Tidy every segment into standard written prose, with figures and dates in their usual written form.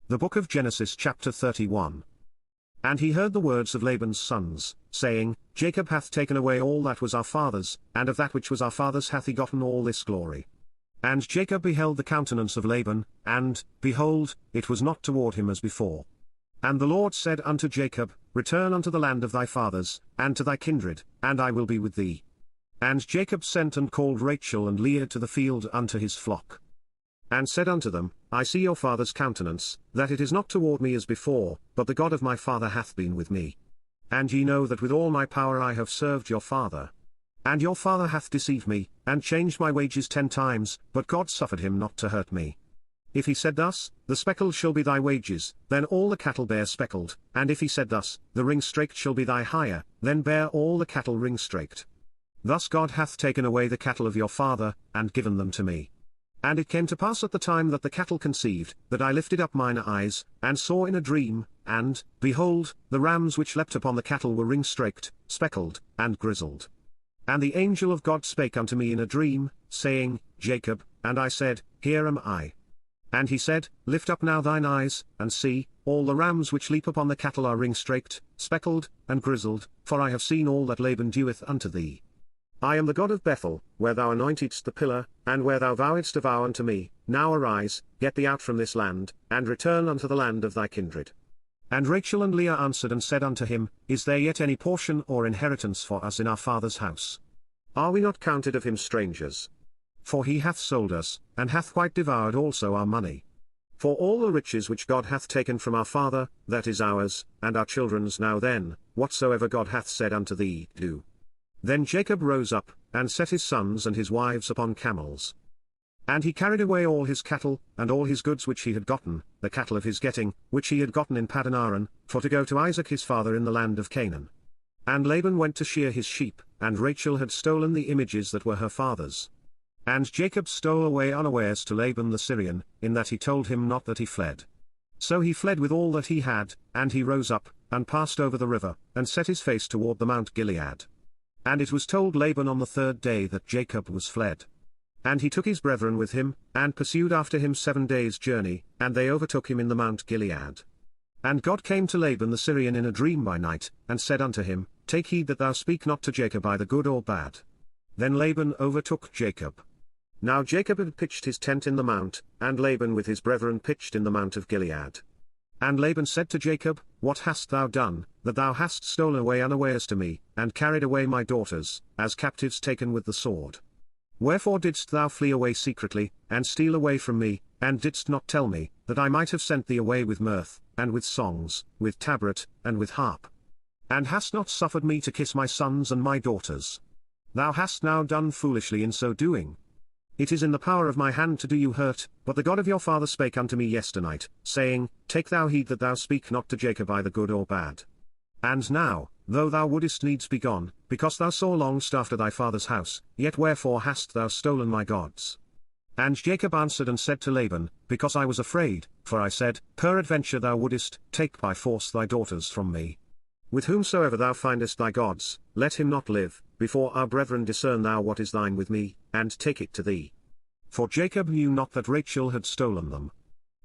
The book of Genesis chapter 31. And he heard the words of Laban's sons, saying, Jacob hath taken away all that was our father's, and of that which was our father's hath he gotten all this glory. And Jacob beheld the countenance of Laban, and, behold, it was not toward him as before. And the Lord said unto Jacob, Return unto the land of thy fathers, and to thy kindred, and I will be with thee. And Jacob sent and called Rachel and Leah to the field unto his flock. And said unto them, I see your father's countenance, that it is not toward me as before, but the God of my father hath been with me. And ye know that with all my power I have served your father. And your father hath deceived me, and changed my wages 10 times, but God suffered him not to hurt me. If he said thus, The speckled shall be thy wages, then all the cattle bear speckled, and if he said thus, The ring-straked shall be thy hire, then bear all the cattle ring-straked. Thus God hath taken away the cattle of your father, and given them to me. And it came to pass at the time that the cattle conceived, that I lifted up mine eyes, and saw in a dream, and, behold, the rams which leapt upon the cattle were ring-straked, speckled, and grizzled. And the angel of God spake unto me in a dream, saying, Jacob, and I said, Here am I. And he said, Lift up now thine eyes, and see, all the rams which leap upon the cattle are ring-straked, speckled, and grizzled, for I have seen all that Laban doeth unto thee. I am the God of Bethel, where thou anointedst the pillar, and where thou vowedst a vow unto me. Now arise, get thee out from this land, and return unto the land of thy kindred. And Rachel and Leah answered and said unto him, Is there yet any portion or inheritance for us in our father's house? Are we not counted of him strangers? For he hath sold us, and hath quite devoured also our money. For all the riches which God hath taken from our father, that is ours, and our children's. Now then, whatsoever God hath said unto thee, do. Then Jacob rose up, and set his sons and his wives upon camels. And he carried away all his cattle, and all his goods which he had gotten, the cattle of his getting, which he had gotten in Paddan Aram, for to go to Isaac his father in the land of Canaan. And Laban went to shear his sheep, and Rachel had stolen the images that were her father's. And Jacob stole away unawares to Laban the Syrian, in that he told him not that he fled. So he fled with all that he had, and he rose up, and passed over the river, and set his face toward the Mount Gilead. And it was told Laban on the 3rd day that Jacob was fled. And he took his brethren with him, and pursued after him 7 days' journey, and they overtook him in the Mount Gilead. And God came to Laban the Syrian in a dream by night, and said unto him, Take heed that thou speak not to Jacob either good or bad. Then Laban overtook Jacob. Now Jacob had pitched his tent in the mount, and Laban with his brethren pitched in the Mount of Gilead. And Laban said to Jacob, What hast thou done, that thou hast stolen away unawares to me, and carried away my daughters, as captives taken with the sword? Wherefore didst thou flee away secretly, and steal away from me, and didst not tell me, that I might have sent thee away with mirth, and with songs, with tabret, and with harp? And hast not suffered me to kiss my sons and my daughters? Thou hast now done foolishly in so doing. It is in the power of my hand to do you hurt, but the God of your father spake unto me yesternight, saying, Take thou heed that thou speak not to Jacob either good or bad. And now, though thou wouldest needs be gone, because thou so longest after thy father's house, yet wherefore hast thou stolen my gods? And Jacob answered and said to Laban, Because I was afraid, for I said, Peradventure thou wouldest take by force thy daughters from me. With whomsoever thou findest thy gods, let him not live. Before our brethren discern thou what is thine with me, and take it to thee. For Jacob knew not that Rachel had stolen them.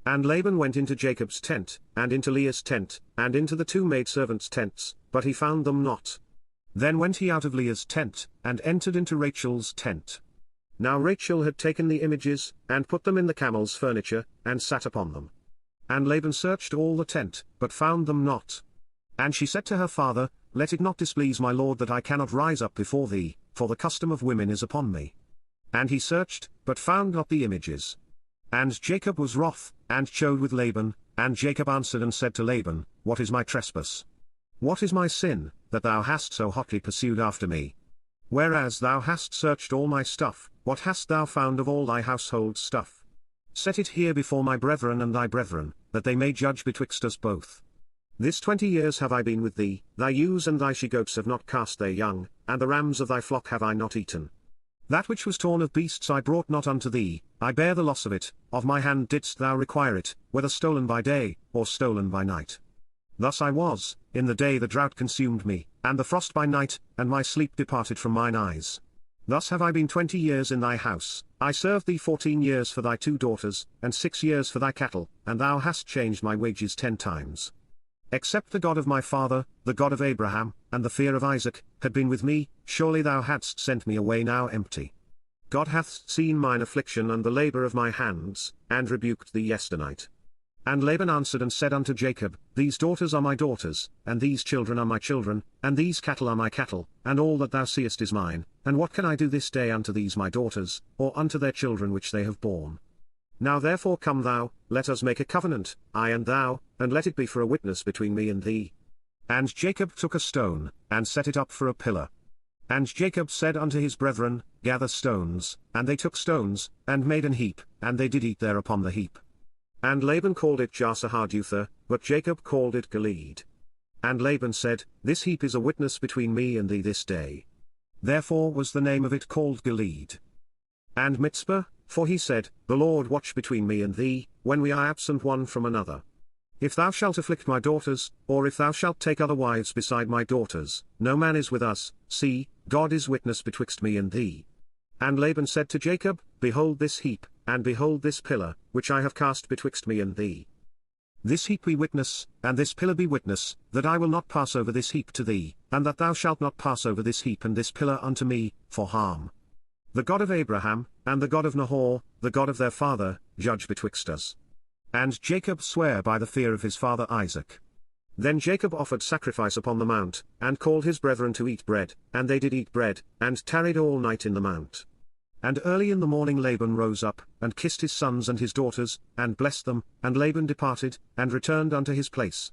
And Laban went into Jacob's tent, and into Leah's tent, and into the 2 maidservants' tents, but he found them not. Then went he out of Leah's tent, and entered into Rachel's tent. Now Rachel had taken the images, and put them in the camel's furniture, and sat upon them. And Laban searched all the tent, but found them not. And she said to her father, Let it not displease my lord that I cannot rise up before thee, for the custom of women is upon me. And he searched, but found not the images. And Jacob was wroth, and chode with Laban, and Jacob answered and said to Laban, What is my trespass? What is my sin, that thou hast so hotly pursued after me? Whereas thou hast searched all my stuff, what hast thou found of all thy household stuff? Set it here before my brethren and thy brethren, that they may judge betwixt us both. This 20 years have I been with thee, thy ewes and thy she-goats have not cast their young, and the rams of thy flock have I not eaten. That which was torn of beasts I brought not unto thee, I bear the loss of it, of my hand didst thou require it, whether stolen by day, or stolen by night. Thus I was, in the day the drought consumed me, and the frost by night, and my sleep departed from mine eyes. Thus have I been 20 years in thy house, I served thee 14 years for thy 2 daughters, and 6 years for thy cattle, and thou hast changed my wages 10 times. Except the God of my father, the God of Abraham, and the fear of Isaac, had been with me, surely thou hadst sent me away now empty. God hath seen mine affliction and the labor of my hands, and rebuked thee yesternight. And Laban answered and said unto Jacob, These daughters are my daughters, and these children are my children, and these cattle are my cattle, and all that thou seest is mine, and what can I do this day unto these my daughters, or unto their children which they have borne? Now therefore come thou, let us make a covenant, I and thou, and let it be for a witness between me and thee. And Jacob took a stone, and set it up for a pillar. And Jacob said unto his brethren, Gather stones, and they took stones, and made an heap, and they did eat there upon the heap. And Laban called it Jasahardutha, but Jacob called it Gilead. And Laban said, This heap is a witness between me and thee this day. Therefore was the name of it called Gilead. And Mizpah, for he said, The Lord watch between me and thee, when we are absent one from another. If thou shalt afflict my daughters, or if thou shalt take other wives beside my daughters, no man is with us, see, God is witness betwixt me and thee. And Laban said to Jacob, Behold this heap, and behold this pillar, which I have cast betwixt me and thee. This heap be witness, and this pillar be witness, that I will not pass over this heap to thee, and that thou shalt not pass over this heap and this pillar unto me, for harm. The God of Abraham, and the God of Nahor, the God of their father, judge betwixt us. And Jacob sware by the fear of his father Isaac. Then Jacob offered sacrifice upon the mount, and called his brethren to eat bread, and they did eat bread, and tarried all night in the mount. And early in the morning Laban rose up, and kissed his sons and his daughters, and blessed them, and Laban departed, and returned unto his place,